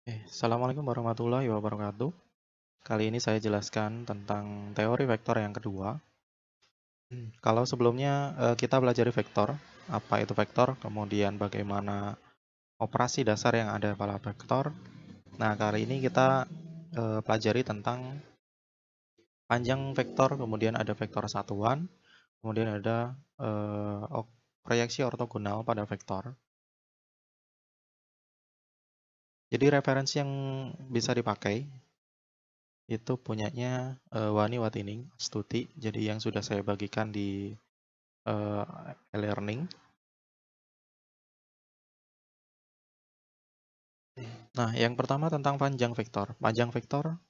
Assalamualaikum warahmatullahi wabarakatuh. Kali ini saya jelaskan tentang teori vektor yang kedua. Kalau sebelumnya kita pelajari vektor, apa itu vektor, kemudian bagaimana operasi dasar yang ada pada vektor. Nah, kali ini kita pelajari tentang panjang vektor, kemudian ada vektor satuan, kemudian ada proyeksi ortogonal pada vektor. Jadi referensi yang bisa dipakai itu punyanya Wani Watining Stuti, jadi yang sudah saya bagikan di e-learning. Nah, yang pertama tentang panjang vektor. Panjang vektor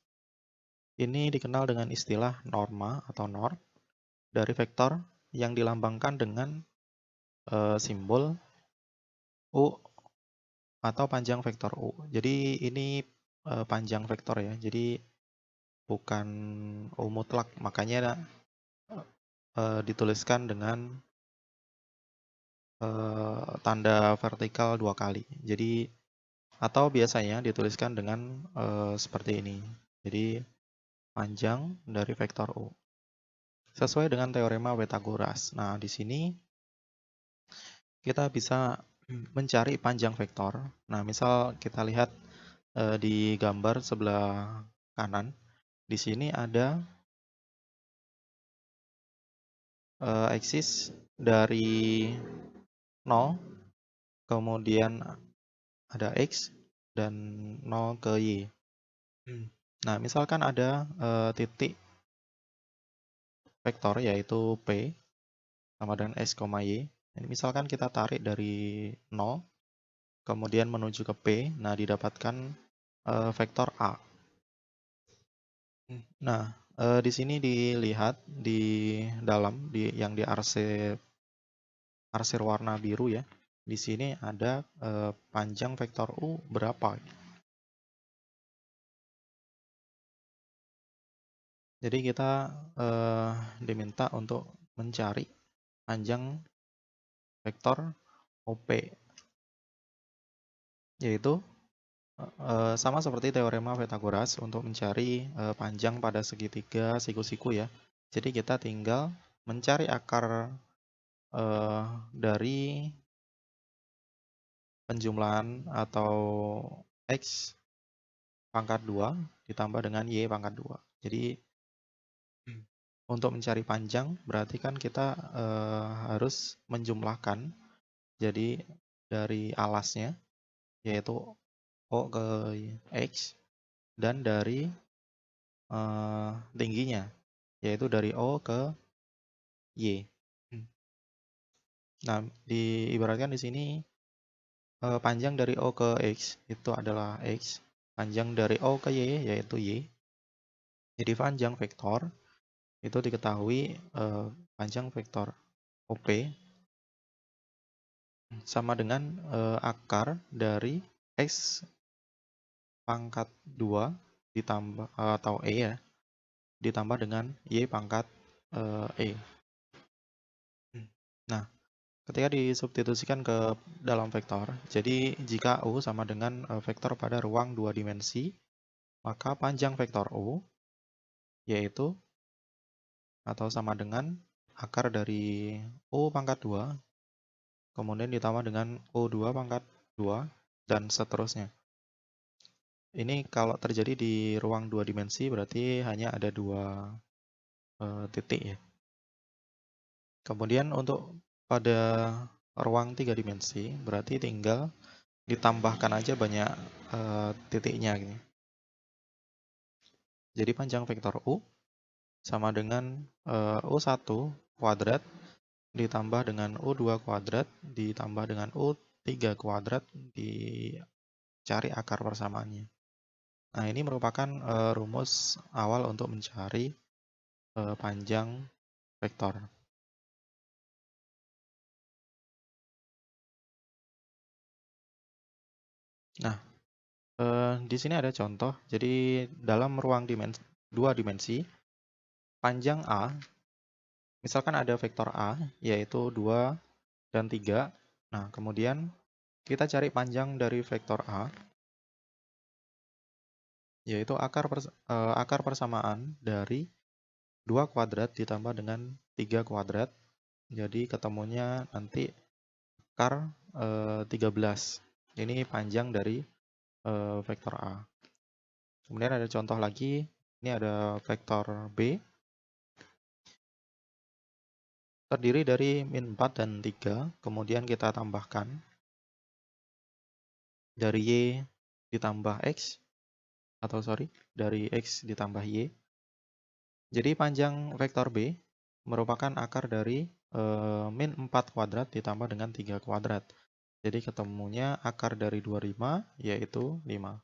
ini dikenal dengan istilah norma atau norm dari vektor yang dilambangkan dengan simbol U atau panjang vektor U. Jadi ini panjang vektor ya. Jadi bukan U mutlak, makanya dituliskan dengan tanda vertikal 2 kali. Jadi atau biasanya dituliskan dengan seperti ini. Jadi panjang dari vektor U sesuai dengan teorema Pythagoras. Nah, di sini kita bisa mencari panjang vektor. Nah, misal kita lihat di gambar sebelah kanan, di sini ada eksis dari 0, kemudian ada X, dan 0 ke Y. Nah, misalkan ada titik vektor yaitu P sama dengan X, Y. Ini misalkan kita tarik dari 0, kemudian menuju ke P, nah didapatkan vektor A. Nah, di sini dilihat di dalam, yang di arsir warna biru ya, di sini ada panjang vektor U berapa. Jadi kita diminta untuk mencari panjang vektor OP, yaitu sama seperti teorema Pythagoras untuk mencari panjang pada segitiga siku-siku ya. Jadi kita tinggal mencari akar dari penjumlahan atau X pangkat 2 ditambah dengan Y pangkat 2. Jadi untuk mencari panjang berarti kan kita harus menjumlahkan. Jadi dari alasnya yaitu O ke X dan dari tingginya yaitu dari O ke Y. Nah, diibaratkan di sini panjang dari O ke X itu adalah X, panjang dari O ke Y yaitu Y. Jadi panjang vektor itu diketahui panjang vektor OP sama dengan akar dari X pangkat 2 ditambah atau E ya, ditambah dengan Y pangkat E. Nah, ketika disubstitusikan ke dalam vektor, jadi jika U sama dengan vektor pada ruang 2 dimensi, maka panjang vektor U yaitu atau sama dengan akar dari U pangkat 2, kemudian ditambah dengan U2 pangkat 2, dan seterusnya. Ini kalau terjadi di ruang 2 dimensi berarti hanya ada 2 titik ya. Kemudian untuk pada ruang 3 dimensi berarti tinggal ditambahkan aja banyak titiknya gini. Jadi panjang vektor U sama dengan U1 kuadrat ditambah dengan U2 kuadrat ditambah dengan U3 kuadrat dicari akar persamaannya. Nah, ini merupakan rumus awal untuk mencari panjang vektor. Nah, di sini ada contoh. Jadi dalam ruang 2 dimensi, panjang A, misalkan ada vektor A, yaitu 2 dan 3. Nah, kemudian kita cari panjang dari vektor A. yaitu akar persamaan dari 2 kuadrat ditambah dengan 3 kuadrat. Jadi ketemunya nanti akar 13. Ini panjang dari vektor A. Kemudian ada contoh lagi, ini ada vektor B terdiri dari min 4 dan 3, kemudian kita tambahkan dari Y ditambah X, dari X ditambah Y. Jadi panjang vektor B merupakan akar dari min 4 kuadrat ditambah dengan 3 kuadrat. Jadi ketemunya akar dari 25 yaitu 5.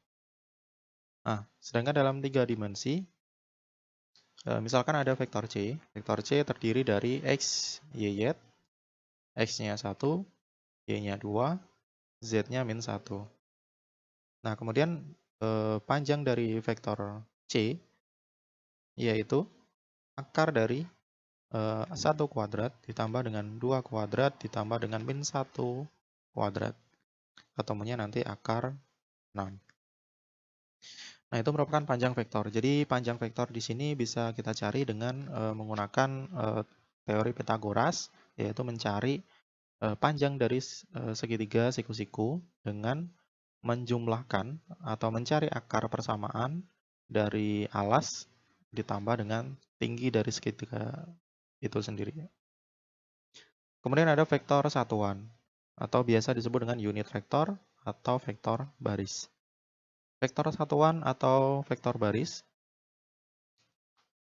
Nah, sedangkan dalam 3 dimensi, misalkan ada vektor C. Vektor C terdiri dari X, Y, X-nya 1, Y-nya 2, Z-nya min 1. Nah, kemudian panjang dari vektor C yaitu akar dari 1 kuadrat ditambah dengan 2 kuadrat ditambah dengan min 1 kuadrat. Ketemunya nanti akar 6. Nah, itu merupakan panjang vektor. Jadi panjang vektor di sini bisa kita cari dengan menggunakan teori Pythagoras, yaitu mencari panjang dari segitiga siku-siku dengan menjumlahkan atau mencari akar persamaan dari alas ditambah dengan tinggi dari segitiga itu sendiri. Kemudian ada vektor satuan atau biasa disebut dengan unit vektor atau vektor baris. Vektor satuan atau vektor baris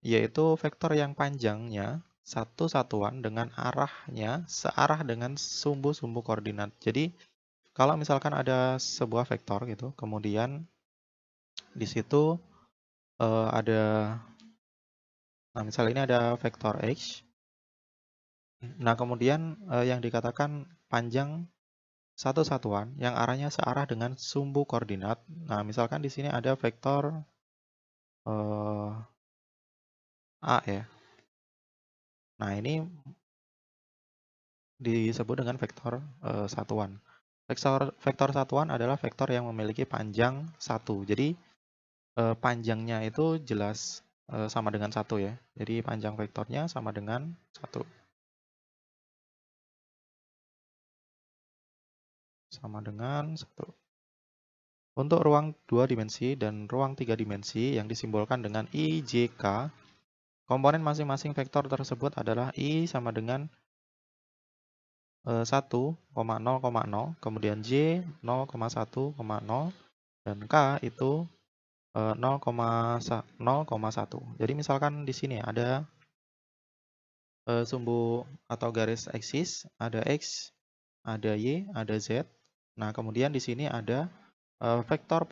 yaitu vektor yang panjangnya satu satuan dengan arahnya searah dengan sumbu-sumbu koordinat. Jadi kalau misalkan ada sebuah vektor gitu, kemudian di situ nah misalnya ini ada vektor X. Nah kemudian yang dikatakan panjang satu satuan yang arahnya searah dengan sumbu koordinat. Nah misalkan di sini ada vektor A ya. Nah ini disebut dengan vektor satuan. Vektor satuan adalah vektor yang memiliki panjang 1. Jadi panjangnya itu jelas sama dengan 1 ya. Jadi panjang vektornya sama dengan 1. Sama dengan 1. Untuk ruang 2 dimensi dan ruang 3 dimensi yang disimbolkan dengan I, J, K, komponen masing-masing vektor tersebut adalah I sama dengan 1, 0,0, kemudian J 0,1,0, dan K itu 0,1. Jadi misalkan di sini ada sumbu atau garis eksis, ada X, ada Y, ada Z. Nah, kemudian di sini ada vektor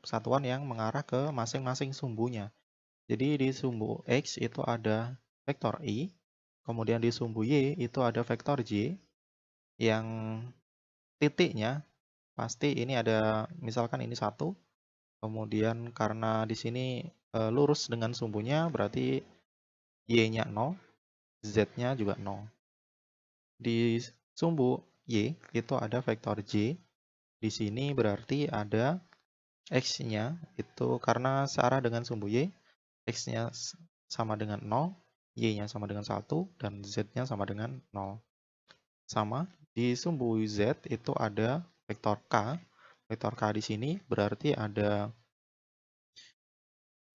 satuan yang mengarah ke masing-masing sumbunya. Jadi di sumbu X itu ada vektor I, kemudian di sumbu Y itu ada vektor J, yang titiknya pasti ini ada, misalkan ini 1, kemudian karena di sini lurus dengan sumbunya, berarti Y-nya 0, Z-nya juga 0. Di sumbu Y itu ada vektor J, di sini berarti ada X-nya, itu karena searah dengan sumbu Y, X-nya sama dengan 0, Y-nya sama dengan 1, dan Z-nya sama dengan 0. Sama, di sumbu Z itu ada vektor K. Vektor K di sini berarti ada,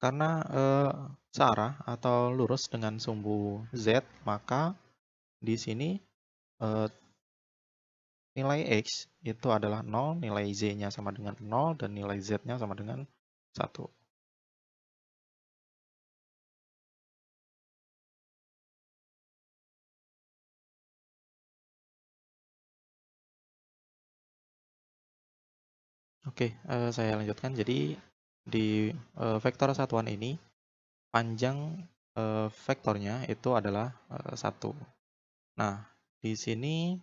karena searah atau lurus dengan sumbu Z, maka di sini nilai X itu adalah 0, nilai Z-nya sama dengan 0, dan nilai Z-nya sama dengan 1. Oke, saya lanjutkan. Jadi di vektor satuan ini panjang vektornya itu adalah 1. Nah, di sini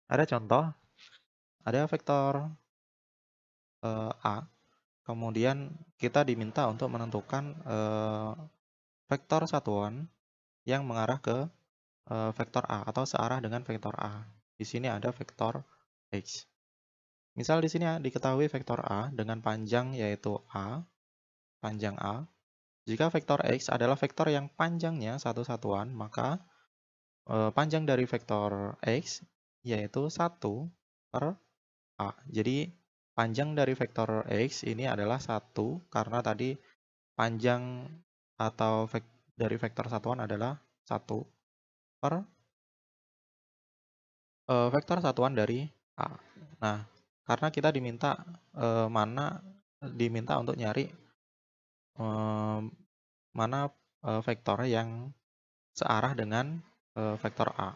ada contoh, ada vektor A, kemudian kita diminta untuk menentukan vektor satuan yang mengarah ke vektor A atau searah dengan vektor A. Di sini ada vektor X. Misal di sini diketahui vektor A dengan panjang yaitu A, panjang A. Jika vektor X adalah vektor yang panjangnya satu satuan, maka panjang dari vektor X yaitu 1 per A. Jadi panjang dari vektor X ini adalah 1 karena tadi panjang atau dari vektor satuan adalah 1 per vektor satuan dari A. Nah, karena kita diminta diminta untuk nyari mana vektor yang searah dengan vektor A.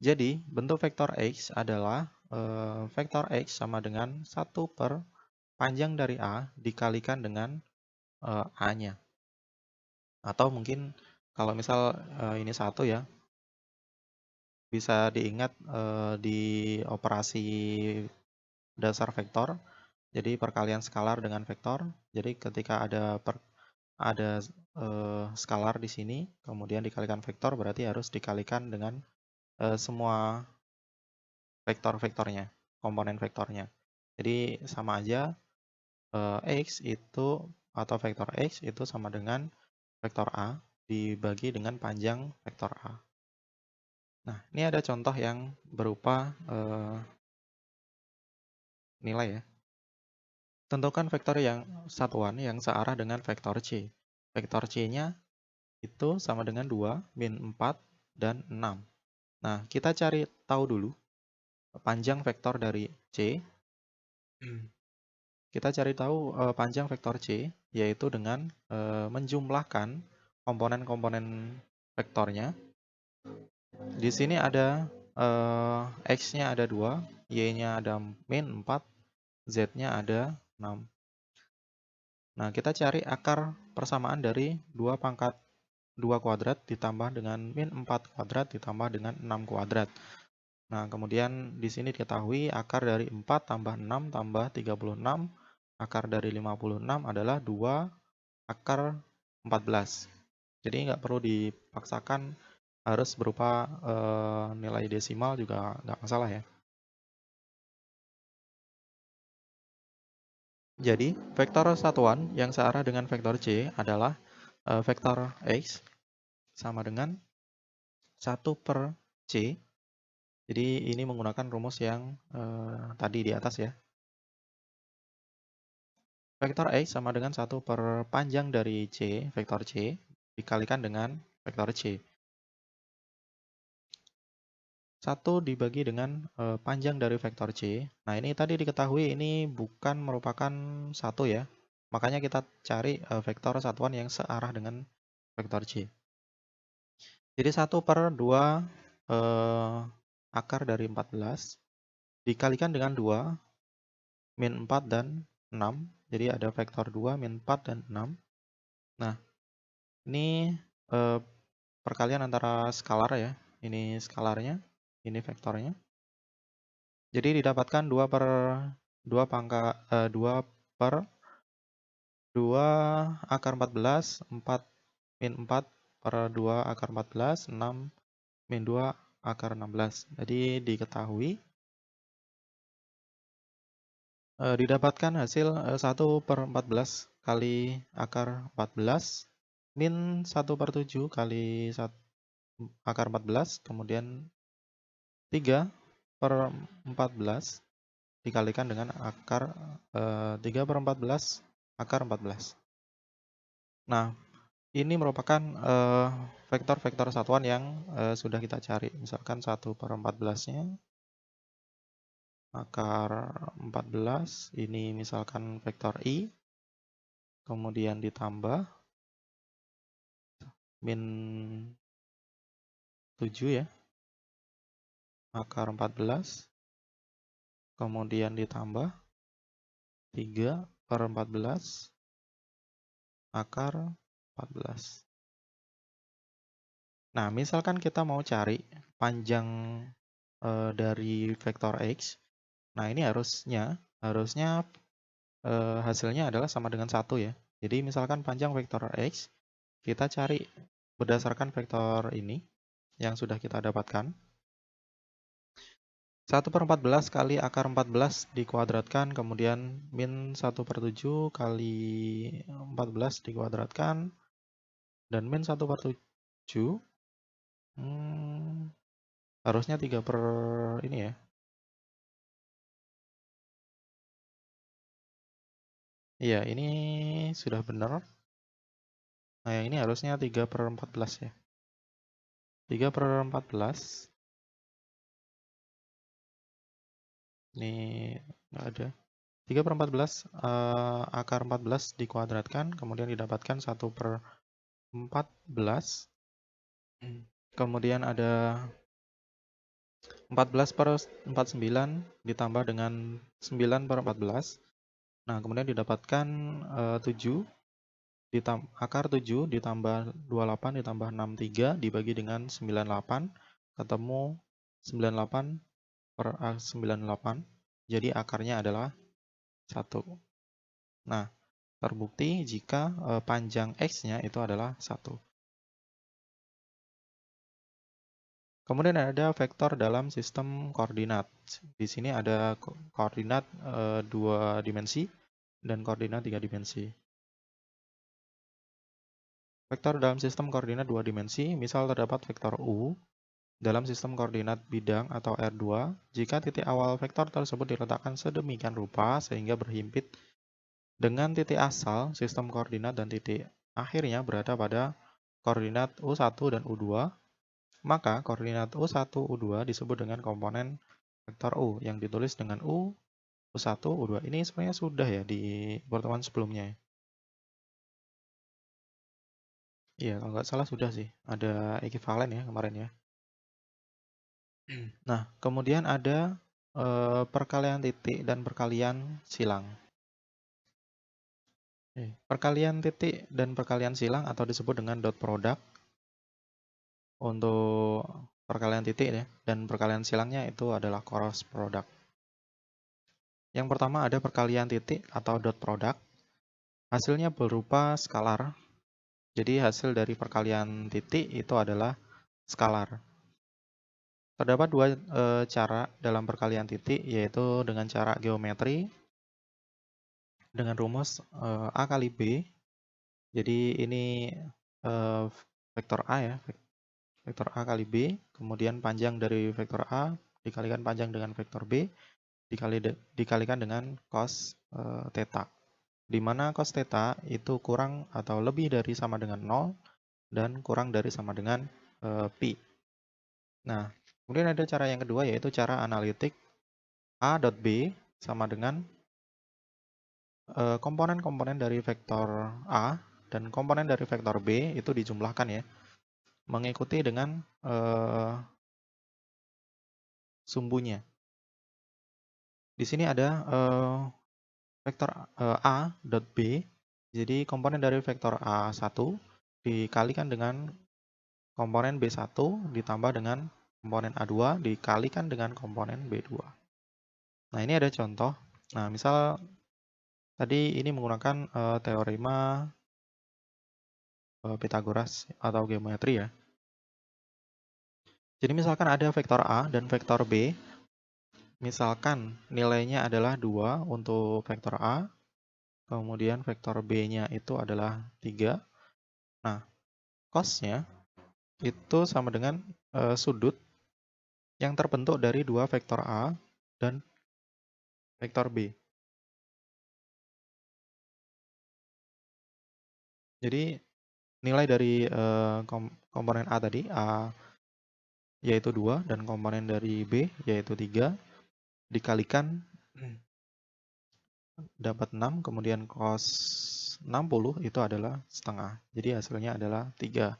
Jadi, bentuk vektor X adalah vektor X sama dengan 1 per panjang dari A dikalikan dengan A-nya. Atau mungkin kalau misal ini 1 ya, bisa diingat di operasi dasar vektor. Jadi perkalian skalar dengan vektor. Jadi ketika ada skalar di sini, kemudian dikalikan vektor, berarti harus dikalikan dengan semua vektor-vektornya, komponen vektornya. Jadi sama aja X itu atau vektor X itu sama dengan vektor A dibagi dengan panjang vektor A. Nah, ini ada contoh yang berupa nilai ya. Tentukan vektor yang satuan yang searah dengan vektor C. Vektor C-nya itu sama dengan 2, min 4, dan 6. Nah, kita cari tahu dulu panjang vektor dari C. Kita cari tahu panjang vektor C, yaitu dengan menjumlahkan komponen-komponen vektornya. Di sini ada X-nya ada 2, Y-nya ada min 4, Z-nya ada 6. Nah, kita cari akar persamaan dari 2 pangkat 2 kuadrat ditambah dengan min 4 kuadrat ditambah dengan 6 kuadrat. Nah, kemudian di sini diketahui akar dari 4 tambah 6 tambah 36, akar dari 56 adalah 2 akar 14. Jadi nggak perlu dipaksakan harus berupa nilai desimal juga nggak masalah ya. Jadi, vektor satuan yang searah dengan vektor C adalah vektor X sama dengan 1 per C. Jadi ini menggunakan rumus yang tadi di atas ya. Vektor X sama dengan 1 per panjang dari C, vektor C, dikalikan dengan vektor C. 1 dibagi dengan panjang dari vektor C. Nah, ini tadi diketahui ini bukan merupakan 1 ya. Makanya kita cari vektor satuan yang searah dengan vektor C. Jadi 1 per 2 akar dari 14 dikalikan dengan 2, min 4 dan 6. Jadi ada vektor 2, min 4, dan 6. Nah, ini perkalian antara skalar ya. Ini skalarnya, ini vektornya. Jadi didapatkan 2 per 2 per 2 akar 14, 4 min 4 per 2 akar 14, 6 min 2 akar 16. Jadi diketahui didapatkan hasil 1 per 14 kali akar 14 min 1 per 7 kali akar 14, kemudian 3 per 14 dikalikan dengan akar 3 per 14 akar 14. Nah, ini merupakan vektor-vektor satuan yang sudah kita cari. Misalkan 1 per 14-nya akar 14, ini misalkan vektor I, kemudian ditambah min 7 ya, akar 14, kemudian ditambah 3 per 14 akar 14. Nah, misalkan kita mau cari panjang dari vektor X, nah ini harusnya hasilnya adalah sama dengan 1 ya. Jadi misalkan panjang vektor X, kita cari berdasarkan vektor ini yang sudah kita dapatkan. 1/14 kali akar 14 dikuadratkan, kemudian min 1/7 kali 14 dikuadratkan, dan min 1/7 harusnya 3 per ini ya. Iya, ini sudah benar. Nah, yang ini harusnya 3/14 ya. 3/14. Ini nggak ada. 3/14 akar 14 dikuadratkan, kemudian didapatkan 1/14. Kemudian ada 14/49 ditambah dengan 9/14. Nah, kemudian didapatkan 7 akar 7 ditambah 28 ditambah 63 dibagi dengan 98, ketemu 98/98. Jadi akarnya adalah 1. Nah, terbukti jika panjang X-nya itu adalah 1. Kemudian ada vektor dalam sistem koordinat. Di sini ada koordinat 2 dimensi dan koordinat 3 dimensi. Vektor dalam sistem koordinat 2 dimensi, misal terdapat vektor U dalam sistem koordinat bidang atau R2, jika titik awal vektor tersebut diletakkan sedemikian rupa sehingga berhimpit dengan titik asal sistem koordinat dan titik akhirnya berada pada koordinat U1 dan U2, maka koordinat U1, U2 disebut dengan komponen vektor U yang ditulis dengan U1, U2. Ini sebenarnya sudah ya di pertemuan sebelumnya. Iya, kalau nggak salah sudah sih. Ada ekivalen ya kemarin ya. Nah, kemudian ada perkalian titik dan perkalian silang. Perkalian titik dan perkalian silang atau disebut dengan dot product untuk perkalian titik ya, dan perkalian silangnya itu adalah cross product. Yang pertama ada perkalian titik atau dot product. Hasilnya berupa skalar. Jadi hasil dari perkalian titik itu adalah skalar. Terdapat dua cara dalam perkalian titik, yaitu dengan cara geometri dengan rumus A kali B. Jadi ini vektor A ya, vektor A kali B, kemudian panjang dari vektor A dikalikan panjang dengan vektor B, dikalikan dengan cos theta, di mana cos theta itu kurang atau lebih dari sama dengan 0 dan kurang dari sama dengan pi. Nah, kemudian ada cara yang kedua, yaitu cara analitik A dot B sama dengan komponen-komponen dari vektor A dan komponen dari vektor B itu dijumlahkan ya, mengikuti dengan sumbunya. Di sini ada vektor A dot B, jadi komponen dari vektor A1 dikalikan dengan komponen B1 ditambah dengan komponen A2 dikalikan dengan komponen B2. Nah, ini ada contoh. Nah, misal tadi ini menggunakan teorema Pythagoras atau geometri ya. Jadi misalkan ada vektor A dan vektor B. Misalkan nilainya adalah 2 untuk vektor A, kemudian vektor B-nya itu adalah 3. Nah, cos-nya itu sama dengan sudut yang terbentuk dari dua vektor A dan vektor B. Jadi nilai dari komponen A tadi, A yaitu 2, dan komponen dari B yaitu 3, dikalikan dapat 6, kemudian cos 60 itu adalah setengah. Jadi hasilnya adalah 3.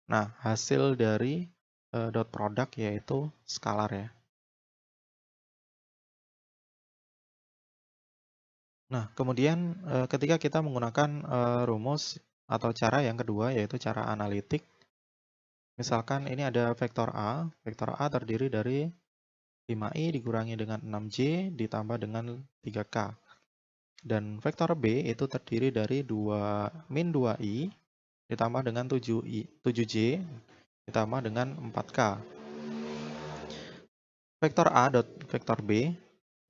Nah, hasil dari dot product yaitu skalar ya. Nah, kemudian ketika kita menggunakan rumus atau cara yang kedua, yaitu cara analitik. Misalkan ini ada vektor A terdiri dari 5i dikurangi dengan 6j ditambah dengan 3k. Dan vektor B itu terdiri dari min 2i ditambah dengan 7j ditambah dengan 4k. vektor A dot vektor B,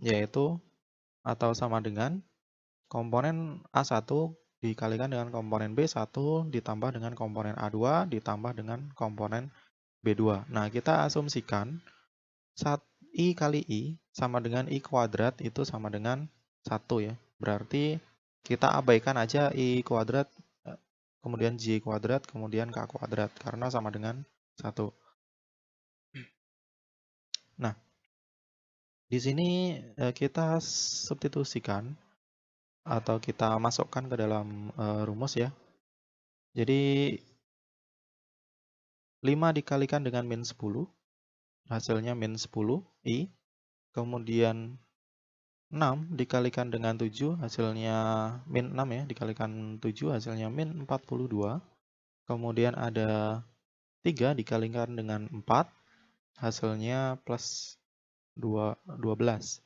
yaitu atau sama dengan komponen A1 dikalikan dengan komponen B1 ditambah dengan komponen A2 ditambah dengan komponen B2. Nah, kita asumsikan I kali I sama dengan I kuadrat itu sama dengan 1 ya. Berarti kita abaikan aja I kuadrat, kemudian J kuadrat, kemudian K kuadrat, karena sama dengan 1. Nah, di sini kita substitusikan atau kita masukkan ke dalam rumus ya. Jadi 5 dikalikan dengan min 10, hasilnya min 10 I. Kemudian 6 dikalikan dengan 7, hasilnya min 6 ya, dikalikan 7, hasilnya min 42. Kemudian ada 3 dikalikan dengan 4, hasilnya plus 12.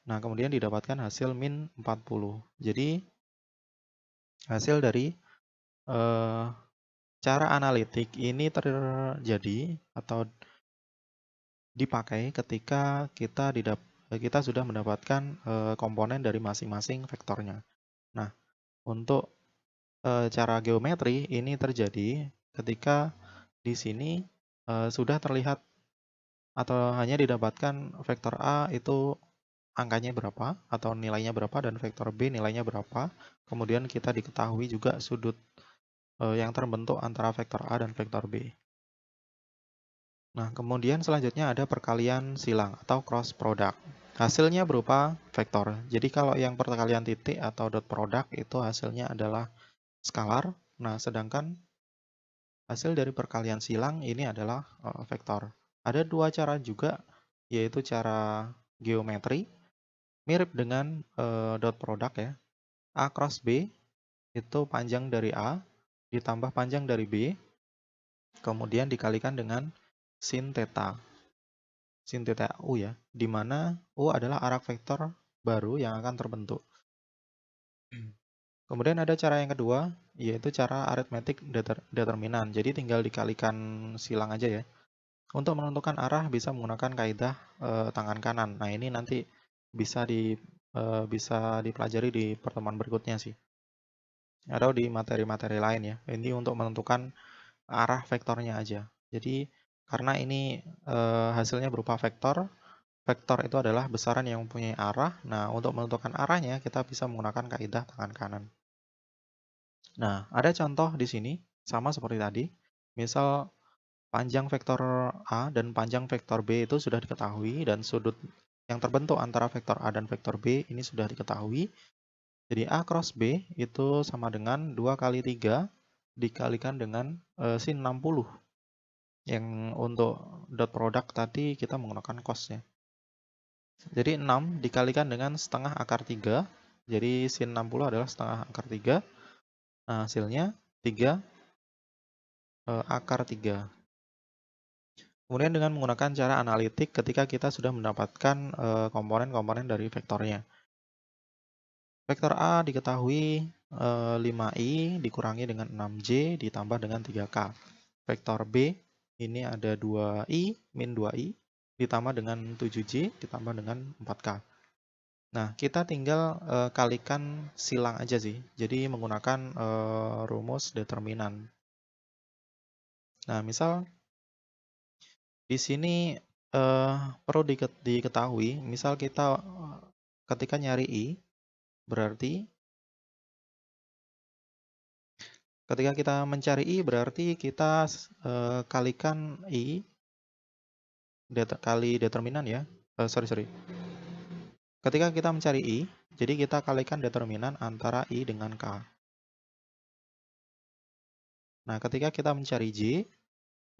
Nah, kemudian didapatkan hasil min 40. Jadi, hasil dari cara analitik ini terjadi atau dipakai ketika kita sudah mendapatkan komponen dari masing-masing vektornya. Nah, untuk cara geometri ini terjadi ketika di sini sudah terlihat atau hanya didapatkan vektor A itu angkanya berapa atau nilainya berapa dan vektor B nilainya berapa. Kemudian kita diketahui juga sudut yang terbentuk antara vektor A dan vektor B. Nah, kemudian selanjutnya ada perkalian silang atau cross product. Hasilnya berupa vektor. Jadi kalau yang perkalian titik atau dot product itu hasilnya adalah skalar. Nah, sedangkan hasil dari perkalian silang ini adalah vektor. Ada dua cara juga, yaitu cara geometri, mirip dengan dot product ya. A cross B itu panjang dari A ditambah panjang dari B, kemudian dikalikan dengan sin theta U ya, di mana U adalah arah vektor baru yang akan terbentuk. Kemudian ada cara yang kedua, yaitu cara arithmetic determinan. Jadi tinggal dikalikan silang aja ya. Untuk menentukan arah bisa menggunakan kaidah tangan kanan. Nah, ini nanti bisa dipelajari di pertemuan berikutnya sih. Atau di materi-materi lain ya. Ini untuk menentukan arah vektornya aja. Jadi karena ini hasilnya berupa vektor, vektor itu adalah besaran yang mempunyai arah. Nah, untuk menentukan arahnya kita bisa menggunakan kaidah tangan kanan. Nah, ada contoh di sini sama seperti tadi. Misal panjang vektor A dan panjang vektor B itu sudah diketahui dan sudut yang terbentuk antara vektor A dan vektor B ini sudah diketahui. Jadi A cross B itu sama dengan 2 kali 3 dikalikan dengan sin 60. Yang untuk dot product tadi kita menggunakan cos-nya. Jadi 6 dikalikan dengan setengah akar 3. Jadi sin 60 adalah setengah akar 3. Nah, hasilnya 3 akar 3. Kemudian dengan menggunakan cara analitik ketika kita sudah mendapatkan komponen-komponen dari vektornya. Vektor A diketahui 5i dikurangi dengan 6j ditambah dengan 3k. Vektor B ini ada 2i min 2i ditambah dengan 7j ditambah dengan 4k. Nah, kita tinggal kalikan silang aja sih. Jadi menggunakan rumus determinan. Nah, misal di sini perlu diketahui, misal kita ketika nyari I, berarti ketika kita mencari I berarti kita kalikan I kali determinan ya. Sorry. Ketika kita mencari I, jadi kita kalikan determinan antara I dengan K. Nah, ketika kita mencari J,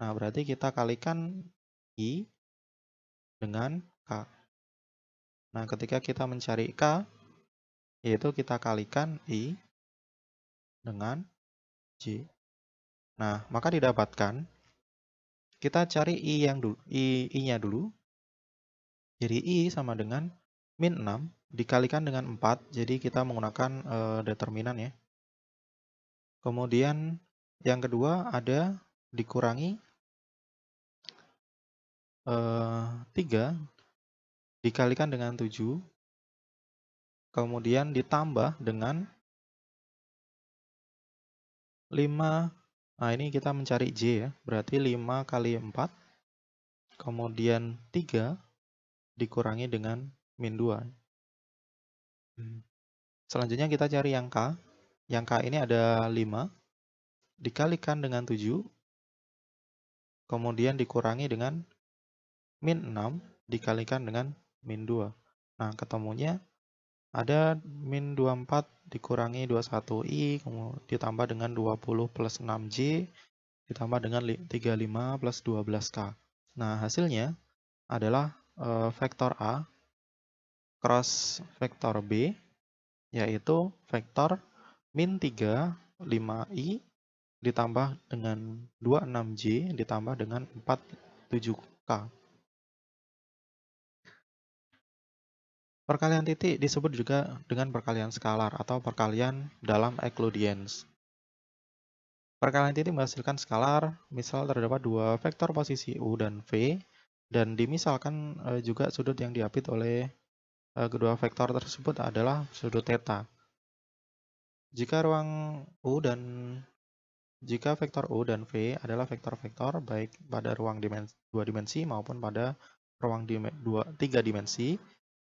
nah berarti kita kalikan I dengan K. Nah, ketika kita mencari K, yaitu kita kalikan I dengan J. Nah, maka didapatkan kita cari I-nya dulu. Jadi I sama dengan min 6 dikalikan dengan 4. Jadi kita menggunakan determinan ya. Kemudian yang kedua ada dikurangi 3 dikalikan dengan 7, kemudian ditambah dengan 5. Nah, ini kita mencari J ya, berarti 5 kali 4, kemudian 3 dikurangi dengan min 2. Selanjutnya kita cari yang K. Yang K ini ada 5, dikalikan dengan 7, kemudian dikurangi dengan min 6, dikalikan dengan min 2. Nah, ketemunya ada min 24 dikurangi 21i, kemudian ditambah dengan 20 plus 6j, ditambah dengan 35 plus 12k. Nah, hasilnya adalah vektor A cross vektor B, yaitu vektor min 3, 5i, ditambah dengan 26j, ditambah dengan 47k. Perkalian titik disebut juga dengan perkalian skalar atau perkalian dalam Euclideans. Perkalian titik menghasilkan skalar, misal terdapat dua vektor posisi U dan V, dan dimisalkan juga sudut yang diapit oleh kedua vektor tersebut adalah sudut theta. Jika vektor U dan V adalah vektor-vektor baik pada ruang dua dimensi maupun pada ruang 3 dimensi,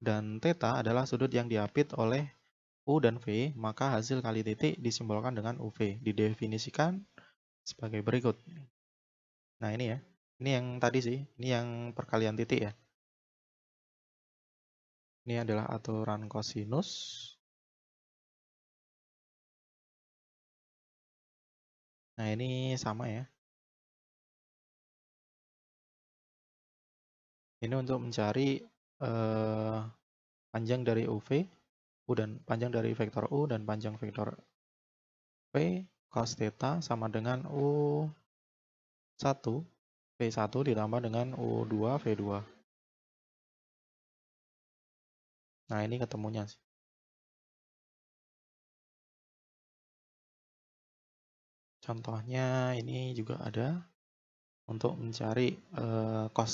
dan theta adalah sudut yang diapit oleh U dan V, maka hasil kali titik disimbolkan dengan UV. Didefinisikan sebagai berikut. Nah, ini ya. Ini yang tadi sih. Ini yang perkalian titik ya. Ini adalah aturan kosinus. Nah, ini sama ya. Ini untuk mencari panjang dari UV, dan panjang dari vektor U dan panjang vektor V, cos theta sama dengan U1, V1 ditambah dengan U2, V2. Nah, ini ketemunya sih. Contohnya ini juga ada untuk mencari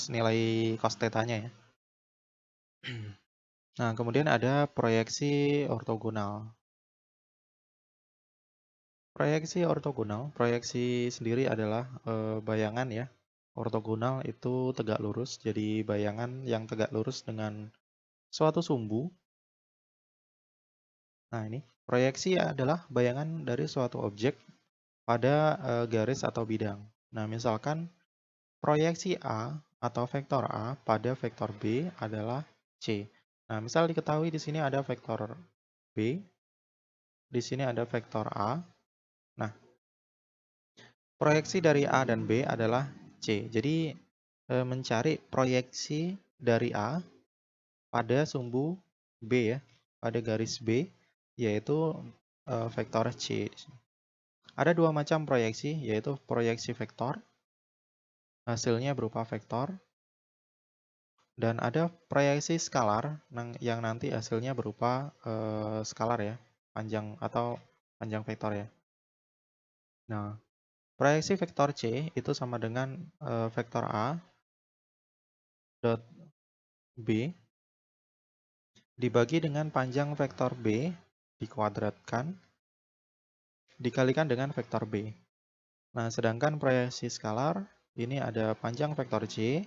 nilai cos theta-nya ya. Nah, kemudian ada proyeksi ortogonal. Proyeksi sendiri adalah bayangan ya. Ortogonal itu tegak lurus, jadi bayangan yang tegak lurus dengan suatu sumbu. Nah, ini proyeksi adalah bayangan dari suatu objek pada garis atau bidang. Nah, misalkan proyeksi A atau vektor A pada vektor B adalah C. Nah, misal diketahui di sini ada vektor B, di sini ada vektor A. Nah, proyeksi dari A dan B adalah C. Jadi, mencari proyeksi dari A pada sumbu B ya, pada garis B, yaitu vektor C. Ada dua macam proyeksi, yaitu proyeksi vektor, hasilnya berupa vektor, dan ada proyeksi skalar yang nanti hasilnya berupa skalar ya, panjang vektor ya. Nah, proyeksi vektor C itu sama dengan vektor A dot B dibagi dengan panjang vektor B dikuadratkan dikalikan dengan vektor B. Nah, sedangkan proyeksi skalar ini ada panjang vektor C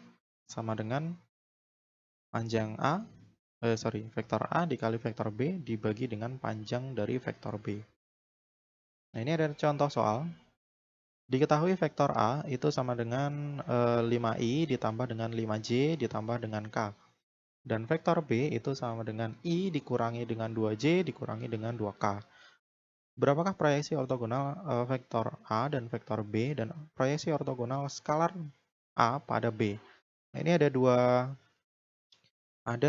sama dengan panjang vektor A dikali vektor B dibagi dengan panjang dari vektor B. Nah, ini ada contoh soal. Diketahui vektor A itu sama dengan 5i ditambah dengan 5j ditambah dengan k. Dan vektor B itu sama dengan i dikurangi dengan 2j dikurangi dengan 2k. Berapakah proyeksi ortogonal vektor A dan vektor B dan proyeksi ortogonal skalar A pada B? Nah, ini ada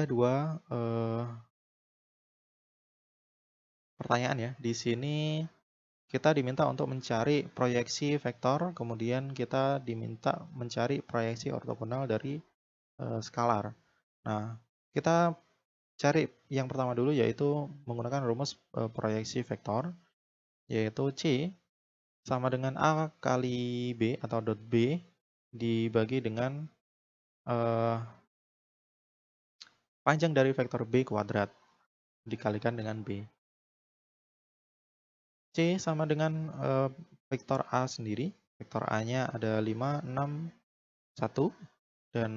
dua pertanyaan ya. Di sini kita diminta untuk mencari proyeksi vektor, kemudian kita diminta mencari proyeksi ortogonal dari skalar. Nah, kita cari yang pertama dulu yaitu menggunakan rumus proyeksi vektor, yaitu C sama dengan A kali B atau dot B dibagi dengan eh, panjang dari vektor B kuadrat dikalikan dengan B. C sama dengan vektor A sendiri. Vektor A-nya ada 5, 6, 1. Dan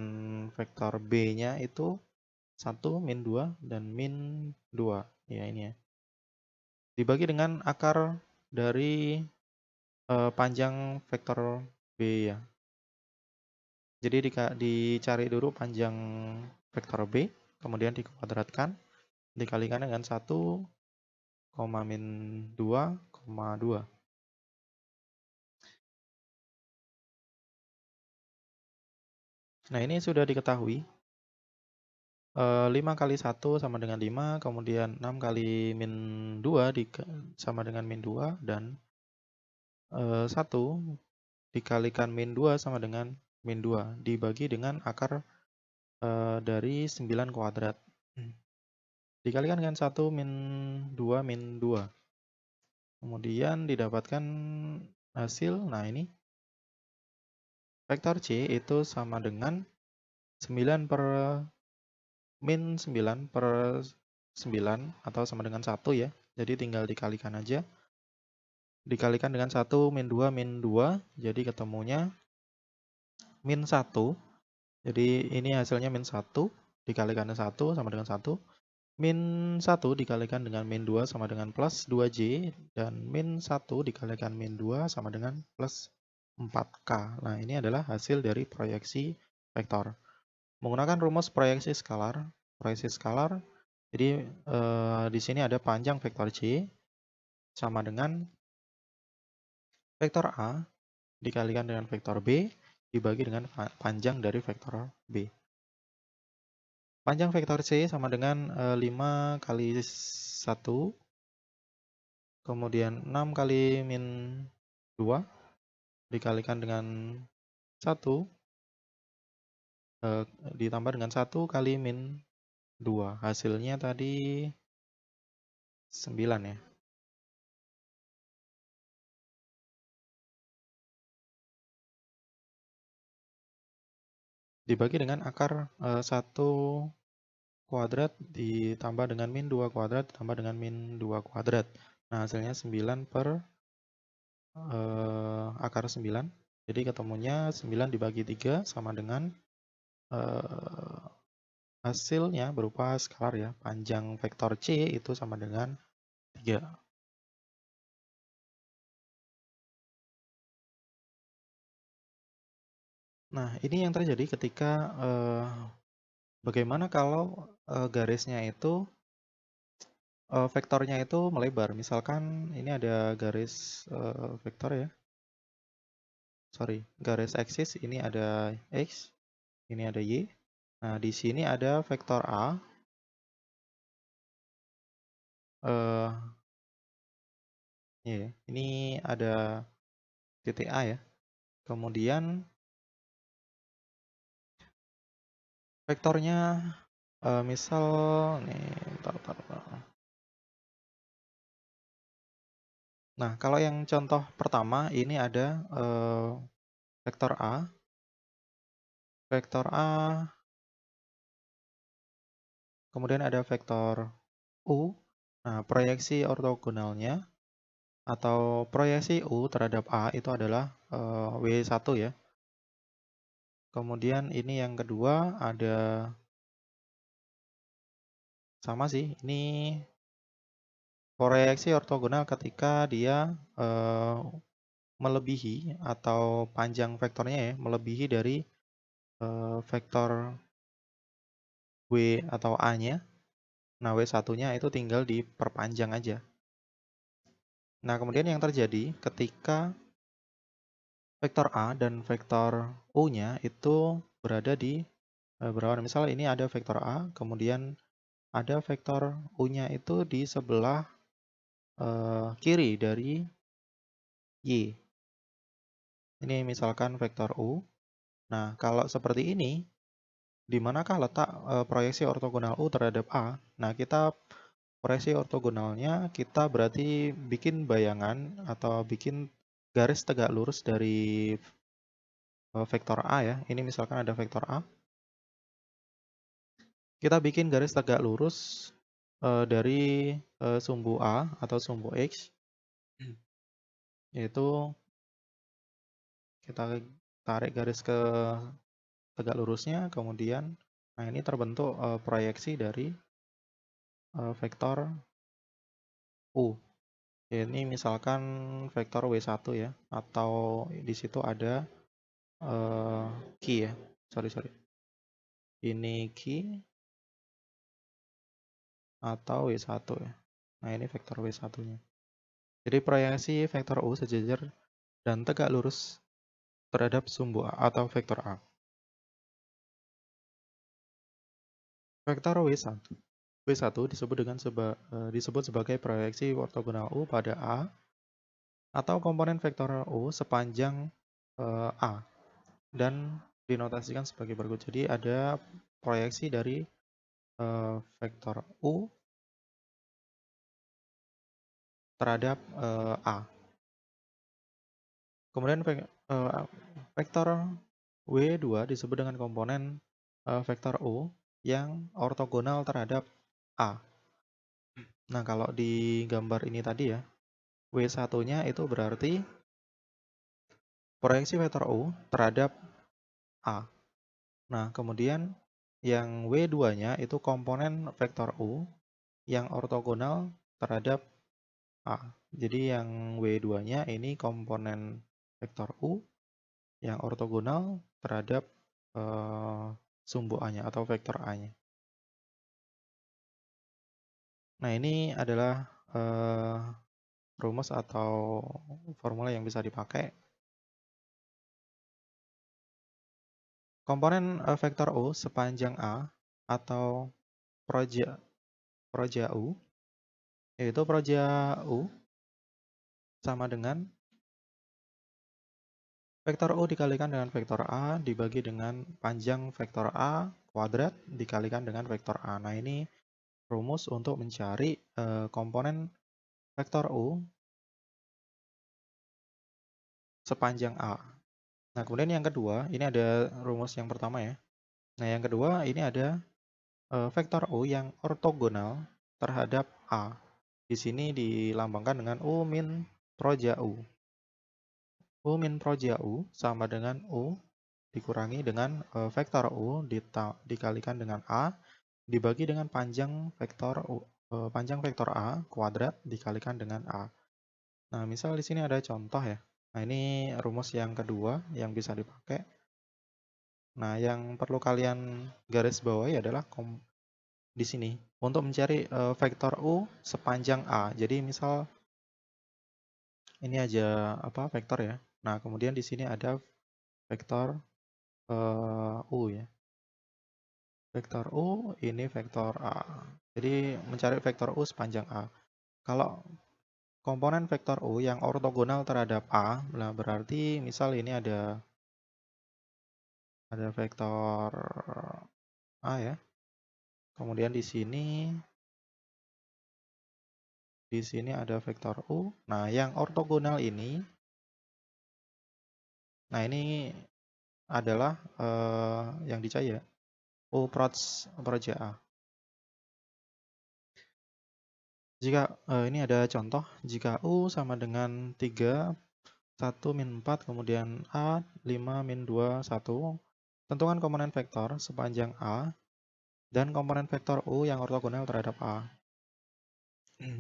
vektor B-nya itu 1, min 2, dan min 2. Ya, ini ya. Dibagi dengan akar dari panjang vektor B ya. Jadi dicari dulu panjang vektor B, kemudian dikuadratkan, dikalikan dengan 1, min 2, 2. Nah, ini sudah diketahui. 5 kali 1 sama dengan 5, kemudian 6 kali min 2 sama dengan min 2, dan 1 dikalikan min 2 sama dengan min 2, dibagi dengan akar dari 9 kuadrat. Dikalikan dengan 1 min 2 min 2. Kemudian didapatkan hasil, nah ini. Vektor C itu sama dengan 9 per min 9 per 9 atau sama dengan 1 ya. Jadi tinggal dikalikan aja. Dikalikan dengan 1 min 2 min 2, jadi ketemunya min 1. Jadi ini hasilnya min 1 dikalikan dengan 1 sama dengan 1. Min 1 dikalikan dengan min 2 sama dengan plus 2J, dan min 1 dikalikan min 2 sama dengan plus 4K. Nah, ini adalah hasil dari proyeksi vektor. Menggunakan rumus proyeksi skalar, jadi di sini ada panjang vektor C sama dengan vektor A dikalikan dengan vektor B dibagi dengan panjang dari vektor B. Panjang vektor C sama dengan 5 kali 1, kemudian 6 kali min 2 dikalikan dengan 1 ditambah dengan 1 kali min 2. Hasilnya tadi 9 ya. Dibagi dengan akar 1 kuadrat ditambah dengan min 2 kuadrat ditambah dengan min 2 kuadrat. Nah, hasilnya 9 per akar 9. Jadi ketemunya 9 dibagi 3 sama dengan hasilnya berupa skalar ya. Panjang vektor C itu sama dengan 3. Nah, ini yang terjadi ketika bagaimana kalau garisnya itu vektornya itu melebar. Misalkan ini ada garis vektor ya. Garis aksis ini ada X, ini ada Y. Nah, di sini ada vektor A. Ini ada titik A ya. Kemudian vektornya misal nih, bentar. Nah, kalau yang contoh pertama ini ada vektor A, kemudian ada vektor U. Nah, proyeksi ortogonalnya atau proyeksi U terhadap A itu adalah W1 ya. Kemudian ini yang kedua ada sama sih, ini proyeksi ortogonal ketika dia melebihi atau panjang vektornya ya, melebihi dari vektor W atau A-nya. Nah, W1-nya itu tinggal diperpanjang aja. Nah, kemudian yang terjadi ketika vektor A dan vektor U-nya itu berada di berlawanan. Misalnya ini ada vektor A, kemudian ada vektor U-nya itu di sebelah kiri dari Y. Ini misalkan vektor U. Nah, kalau seperti ini, di manakah letak proyeksi ortogonal U terhadap A? Nah, kita proyeksi ortogonalnya kita berarti bikin bayangan atau bikin garis tegak lurus dari vektor A ya. Ini misalkan ada vektor A. kita bikin garis tegak lurus dari sumbu A atau sumbu X, yaitu kita tarik garis ke tegak lurusnya, kemudian nah ini terbentuk proyeksi dari vektor U. Ini misalkan vektor W1 ya, atau di situ ada Q ya. Sorry. Ini Q atau W1 ya. Nah, ini vektor W1-nya. Jadi proyeksi vektor U sejajar dan tegak lurus terhadap sumbu A atau vektor A. Vektor W1 disebut sebagai proyeksi ortogonal U pada A atau komponen vektor U sepanjang A dan dinotasikan sebagai berikut. Jadi ada proyeksi dari vektor U terhadap A. Kemudian vektor W2 disebut dengan komponen vektor U yang ortogonal terhadap A. Nah, kalau di gambar ini tadi ya, W1-nya itu berarti proyeksi vektor U terhadap A. Nah, kemudian yang W2-nya itu komponen vektor U yang ortogonal terhadap A. Jadi yang W2-nya ini komponen vektor U yang ortogonal terhadap sumbu A-nya atau vektor A-nya. Nah, ini adalah rumus atau formula yang bisa dipakai. Komponen vektor U sepanjang A atau proja U, yaitu proja U sama dengan vektor U dikalikan dengan vektor A dibagi dengan panjang vektor A kuadrat dikalikan dengan vektor A. Nah, ini rumus untuk mencari komponen vektor U sepanjang A. Nah, kemudian yang kedua, ini ada rumus yang pertama ya. Nah, yang kedua ini ada vektor U yang ortogonal terhadap A. Di sini dilambangkan dengan U min proja U. U min proja U sama dengan U dikurangi dengan vektor U dikalikan dengan A dibagi dengan panjang vektor A kuadrat dikalikan dengan A. Nah, misal di sini ada contoh ya. Nah, ini rumus yang kedua yang bisa dipakai. Nah, yang perlu kalian garis bawahi adalah di sini untuk mencari vektor U sepanjang A. Jadi misal ini aja vektor ya. Nah, kemudian di sini ada vektor U ya. Vektor U ini vektor A. Jadi mencari vektor U sepanjang A. Kalau komponen vektor U yang ortogonal terhadap A, nah berarti misal ini ada vektor A ya. Kemudian di sini ada vektor U. Nah, yang ortogonal ini, nah ini adalah yang dicari ya, U proja A. Jika ini ada contoh, jika U sama dengan 3, 1 min 4, kemudian A, 5 min 2, 1, tentukan komponen vektor sepanjang A dan komponen vektor U yang ortogonal terhadap A.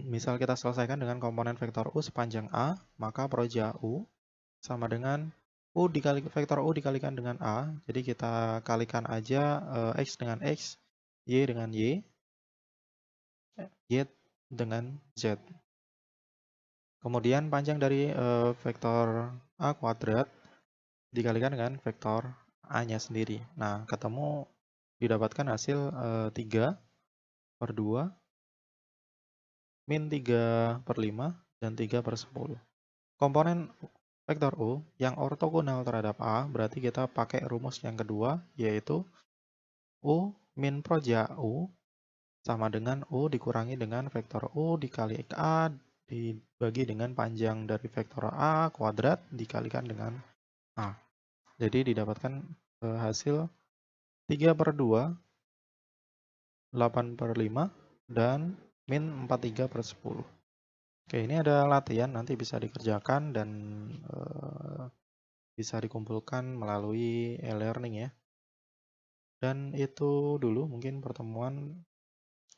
Misal kita selesaikan dengan komponen vektor U sepanjang A, maka proja U sama dengan vektor U dikalikan dengan A. Jadi kita kalikan aja X dengan X, Y dengan Y dengan Z. Kemudian panjang dari vektor A kuadrat dikalikan dengan vektor A-nya sendiri. Nah, ketemu didapatkan hasil 3 per 2 min 3 per 5 dan 3 per 10. Komponen vektor U yang ortogonal terhadap A berarti kita pakai rumus yang kedua, yaitu U min proja U sama dengan U dikurangi dengan vektor U dikali A dibagi dengan panjang dari vektor A kuadrat dikalikan dengan A. Jadi didapatkan hasil 3 per 2 8/5, dan min 43/10. Oke, ini ada latihan, nanti bisa dikerjakan dan bisa dikumpulkan melalui e-learning ya. Dan itu dulu mungkin pertemuan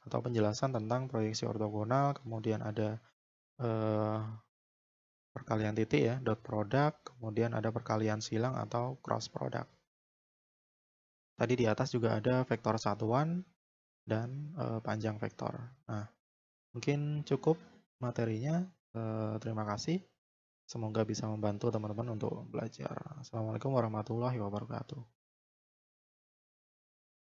atau penjelasan tentang proyeksi ortogonal, kemudian ada perkalian titik ya, dot product, kemudian ada perkalian silang atau cross product. Tadi di atas juga ada vektor satuan dan panjang vektor. Nah, mungkin cukup materinya. Terima kasih. Semoga bisa membantu teman-teman untuk belajar. Assalamualaikum warahmatullahi wabarakatuh.